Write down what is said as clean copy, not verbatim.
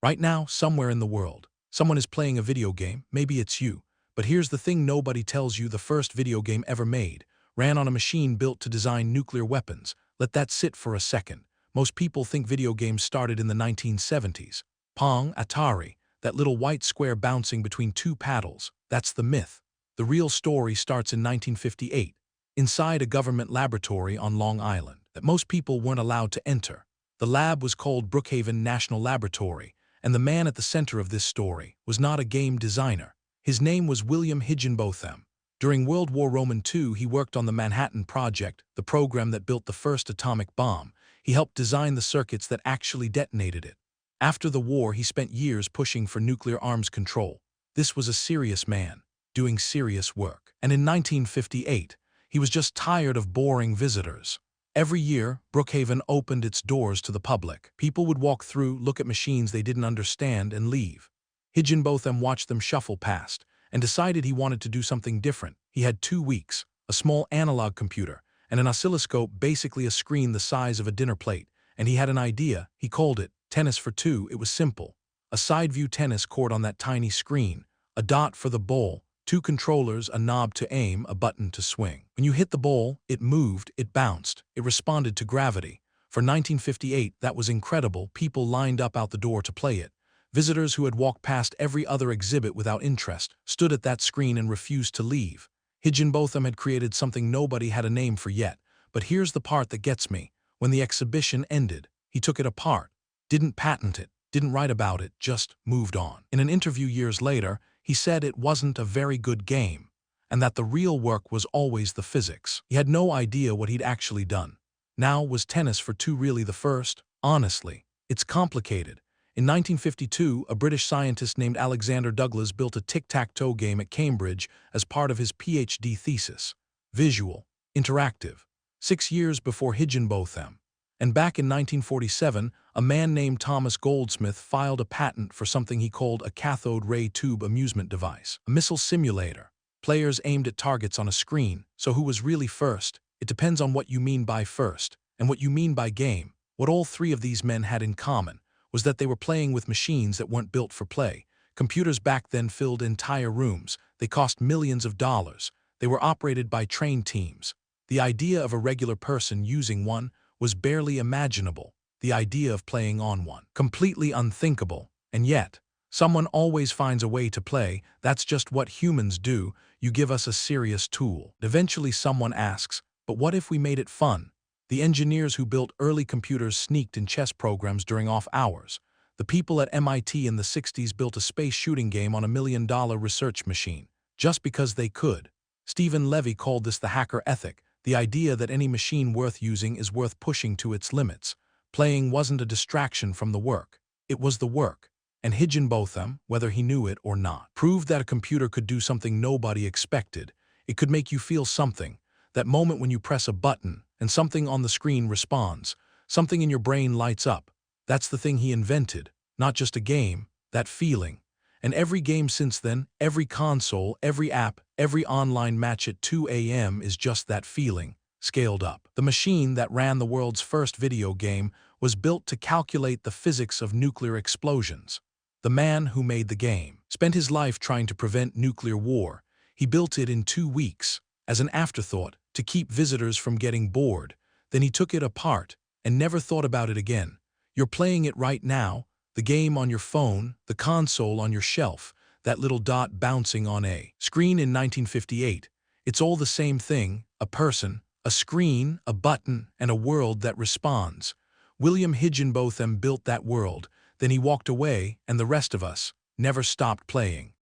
Right now, somewhere in the world, someone is playing a video game, maybe it's you. But here's the thing nobody tells you: the first video game ever made ran on a machine built to design nuclear weapons. Let that sit for a second. Most people think video games started in the 1970s. Pong, Atari, that little white square bouncing between two paddles, that's the myth. The real story starts in 1958, inside a government laboratory on Long Island that most people weren't allowed to enter. The lab was called Brookhaven National Laboratory, and the man at the center of this story was not a game designer. His name was William Higginbotham. During World War II, he worked on the Manhattan Project, the program that built the first atomic bomb. He helped design the circuits that actually detonated it. After the war, he spent years pushing for nuclear arms control. This was a serious man, doing serious work. And in 1958, he was just tired of boring visitors. Every year, Brookhaven opened its doors to the public. People would walk through, look at machines they didn't understand, and leave. Higginbotham watched them shuffle past and decided he wanted to do something different. He had 2 weeks, a small analog computer, and an oscilloscope, basically a screen the size of a dinner plate, and he had an idea. He called it Tennis for Two. It was simple. A side-view tennis court on that tiny screen, a dot for the ball, 2 controllers, a knob to aim, a button to swing. When you hit the ball, it moved, it bounced, it responded to gravity. For 1958, that was incredible. People lined up out the door to play it. Visitors who had walked past every other exhibit without interest stood at that screen and refused to leave. Higginbotham had created something nobody had a name for yet. But here's the part that gets me. When the exhibition ended, he took it apart, didn't patent it, didn't write about it, just moved on. In an interview years later, he said it wasn't a very good game, and that the real work was always the physics. He had no idea what he'd actually done. Now, was Tennis for Two really the first? Honestly, it's complicated. In 1952, a British scientist named Alexander Douglas built a tic-tac-toe game at Cambridge as part of his PhD thesis. Visual, interactive. 6 years before Higginbotham. And back in 1947, a man named Thomas Goldsmith filed a patent for something he called a cathode ray tube amusement device, a missile simulator. Players aimed at targets on a screen. So who was really first? It depends on what you mean by first, and what you mean by game. What all 3 of these men had in common was that they were playing with machines that weren't built for play. Computers back then filled entire rooms. They cost millions of dollars. They were operated by trained teams. The idea of a regular person using one was barely imaginable. The idea of playing on one, completely unthinkable. And yet, someone always finds a way to play. That's just what humans do. You give us a serious tool. Eventually someone asks, but what if we made it fun? The engineers who built early computers sneaked in chess programs during off hours. The people at MIT in the 60s built a space shooting game on a $1 million research machine, just because they could. Stephen Levy called this the hacker ethic, the idea that any machine worth using is worth pushing to its limits. Playing wasn't a distraction from the work. It was the work. And Higginbotham, whether he knew it or not, proved that a computer could do something nobody expected. It could make you feel something. That moment when you press a button and something on the screen responds, something in your brain lights up. That's the thing he invented, not just a game, that feeling. And every game since then, every console, every app, every online match at 2 a.m. is just that feeling, scaled up. The machine that ran the world's first video game was built to calculate the physics of nuclear explosions. The man who made the game spent his life trying to prevent nuclear war. He built it in 2 weeks, as an afterthought, to keep visitors from getting bored. Then he took it apart and never thought about it again. You're playing it right now, the game on your phone, the console on your shelf, that little dot bouncing on a screen in 1958. It's all the same thing, a person, a screen, a button, and a world that responds. William Higginbotham built that world, then he walked away, and the rest of us never stopped playing.